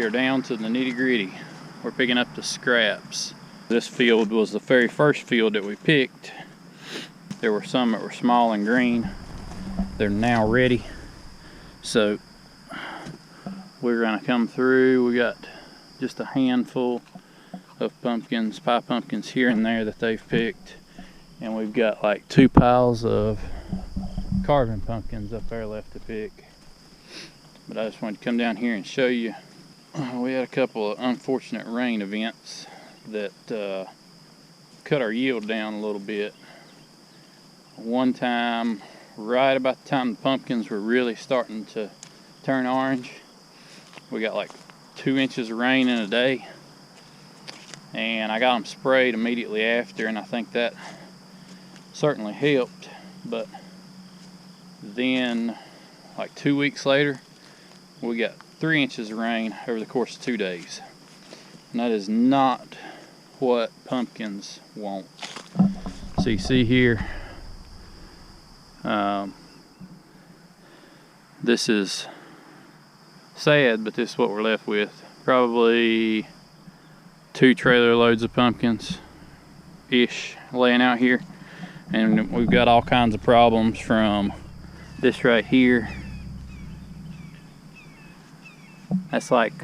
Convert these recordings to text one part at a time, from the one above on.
are down to the nitty-gritty. We're picking up the scraps. This field was the very first field that we picked. There were some that were small and green. They're now ready. So we're gonna come through. We got just a handful of pumpkins, pie pumpkins here and there that they've picked. And we've got like 2 piles of carving pumpkins up there left to pick. But I just wanted to come down here and show you. We had a couple of unfortunate rain events that cut our yield down a little bit. One time, right about the time the pumpkins were really starting to turn orange, we got like 2 inches of rain in a day. And I got them sprayed immediately after, and I think that certainly helped. But then, like 2 weeks later, we got 3 inches of rain over the course of 2 days. And that is not what pumpkins want. So you see here, this is sad, but this is what we're left with. Probably 2 trailer loads of pumpkins-ish laying out here. And we've got all kinds of problems from this right here. That's like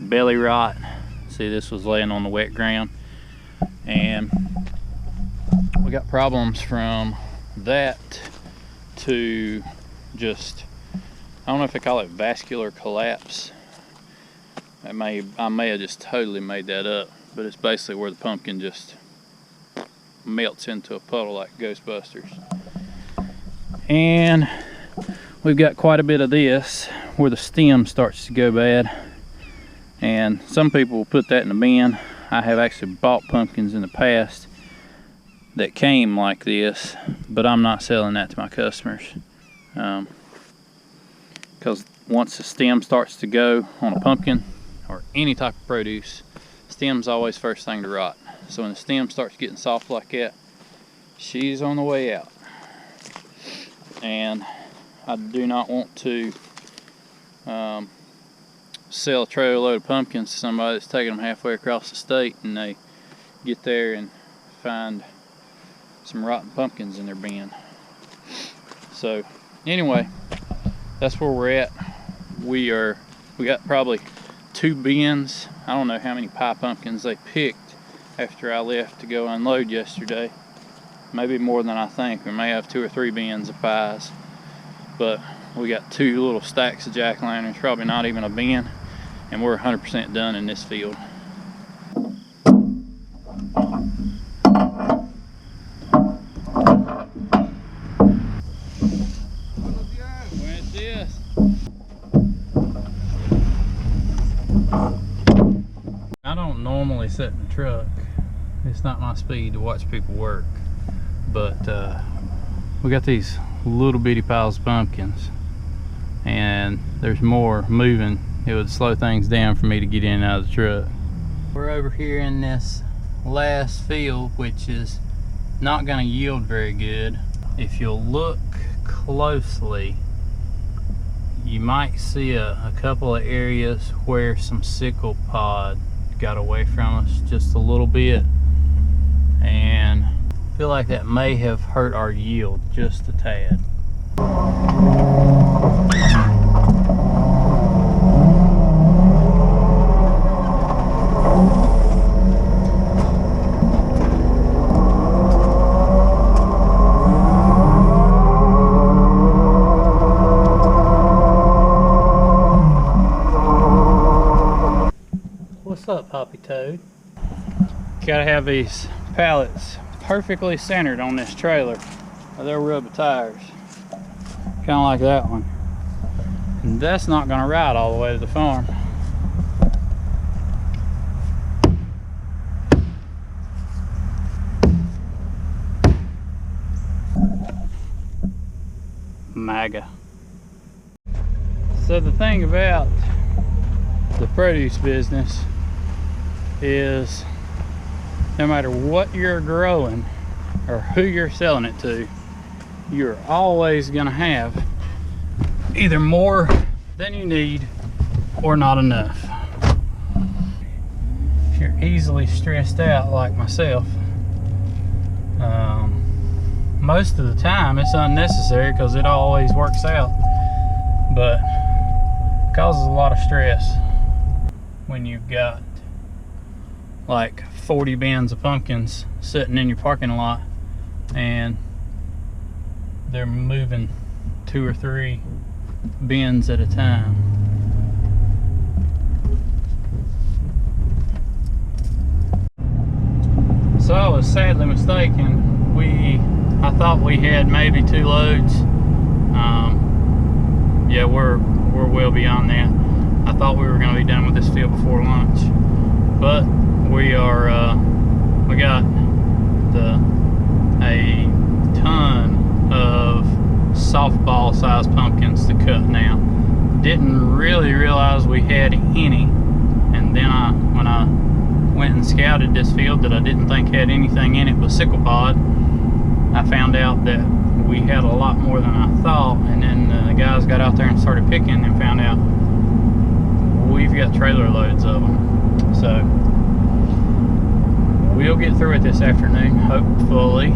belly rot. See, this was laying on the wet ground. And we got problems from that to just, I don't know if they call it vascular collapse. I may have just totally made that up, but it's basically where the pumpkin just melts into a puddle like Ghostbusters. And we've got quite a bit of this where the stem starts to go bad, and some people will put that in the bin. I have actually bought pumpkins in the past that came like this, but I'm not selling that to my customers, because once the stem starts to go on a pumpkin or any type of produce, stem's always first thing to rot. So when the stem starts getting soft like that, she's on the way out. And I do not want to sell a trailer load of pumpkins to somebody that's taking them halfway across the state and they get there and find some rotten pumpkins in their bin. So anyway, that's where we're at. We got probably 2 bins. I don't know how many pie pumpkins they picked after I left to go unload yesterday. Maybe more than I think. We may have 2 or 3 bins of pies. But we got 2 little stacks of jack-o'-lanterns, probably not even a bin, and we're 100% done in this field. Where's this? I don't normally sit in the truck. It's not my speed to watch people work, but we got these little bitty piles of pumpkins, and there's more moving. It would slow things down for me to get in and out of the truck. We're over here in this last field, which is not going to yield very good. If you'll look closely, you might see a couple of areas where some sickle pod got away from us just a little bit, and I feel like that may have hurt our yield just a tad. What's up, Poppy Toad? Gotta have these pallets perfectly centered on this trailer, or they'll rub the tires. Kind of like that one. And that's not gonna ride all the way to the farm. MAGA. So the thing about the produce business is no matter what you're growing or who you're selling it to, you're always going to have either more than you need or not enough. If you're easily stressed out like myself, most of the time it's unnecessary because it always works out, but it causes a lot of stress when you've got like 40 bins of pumpkins sitting in your parking lot and they're moving 2 or 3 bins at a time. So I was sadly mistaken. I thought we had maybe 2 loads. Yeah, we're well beyond that. I thought we were going to be done with this field before lunch, but we got a ton of softball sized pumpkins to cut now. Didn't really realize we had any, and then when I went and scouted this field that I didn't think had anything in it but sickle pod, I found out that we had a lot more than I thought, and then the guys got out there and started picking and found out we've got trailer loads of them. So we'll get through it this afternoon, hopefully.